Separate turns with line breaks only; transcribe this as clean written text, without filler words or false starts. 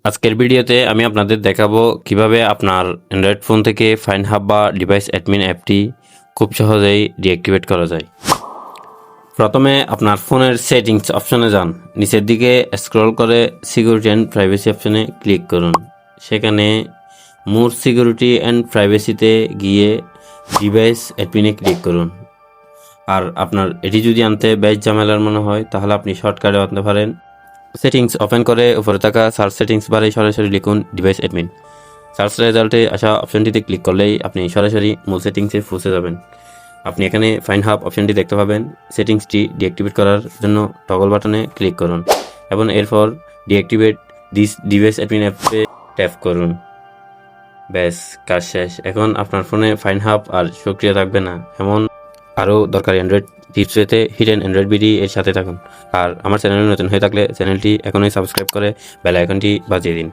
আজকের ভিডিওতে আমি আপনাদের দেখাবো কিভাবে আপনার অ্যান্ড্রয়েড ফোন থেকে ফাইন হাব বা ডিভাইস অ্যাডমিন অ্যাপটি খুব সহজেই ডিঅ্যাক্টিভেট করা যায়। প্রথমে আপনার ফোনের সেটিংস অপশনে যান, নিচের দিকে স্ক্রল করে সিকিউরিটি অ্যান্ড প্রাইভেসি অপশনে ক্লিক করুন। সেখানে মোর সিকিউরিটি অ্যান্ড প্রাইভেসিতে গিয়ে ডিভাইস অ্যাডমিনে ক্লিক করুন। আর আপনার এটি যদি আনতে বেশ ঝামেলার মনে হয় তাহলে আপনি শর্টকাটে আনতে পারেন। সেটিংস ওপেন করে উপরে থাকা সার্চ সেটিংস বারে সরাসরি লিখুন ডিভাইস অ্যাডমিন। সার্চ রেজাল্টে আসা অপশনটিতে ক্লিক করলেই আপনি সরাসরি মূল সেটিংসে পৌঁছে যাবেন। আপনি এখানে ফাইন হাব অপশনটি দেখতে পাবেন। সেটিংসটি ডিঅ্যাক্টিভেট করার জন্য টগল বাটনে ক্লিক করুন এবং এরপর ডিঅ্যাক্টিভেট দিস ডিভাইস অ্যাডমিন অ্যাপে ট্যাপ করুন। ব্যাস, কাজ শেষ। এখন আপনার ফোনে ফাইন হাব আর সক্রিয় থাকবে না। এমন আরও দরকারি অ্যান্ড্রয়েড টিপস পেতে হিডেন অ্যান্ড্রয়েড বিডি এর সাথে থাকুন। আর আমার চ্যানেলে নতুন হয়ে থাকলে চ্যানেলটি এখনই সাবস্ক্রাইব করে বেল আইকনটি বাজিয়ে দিন।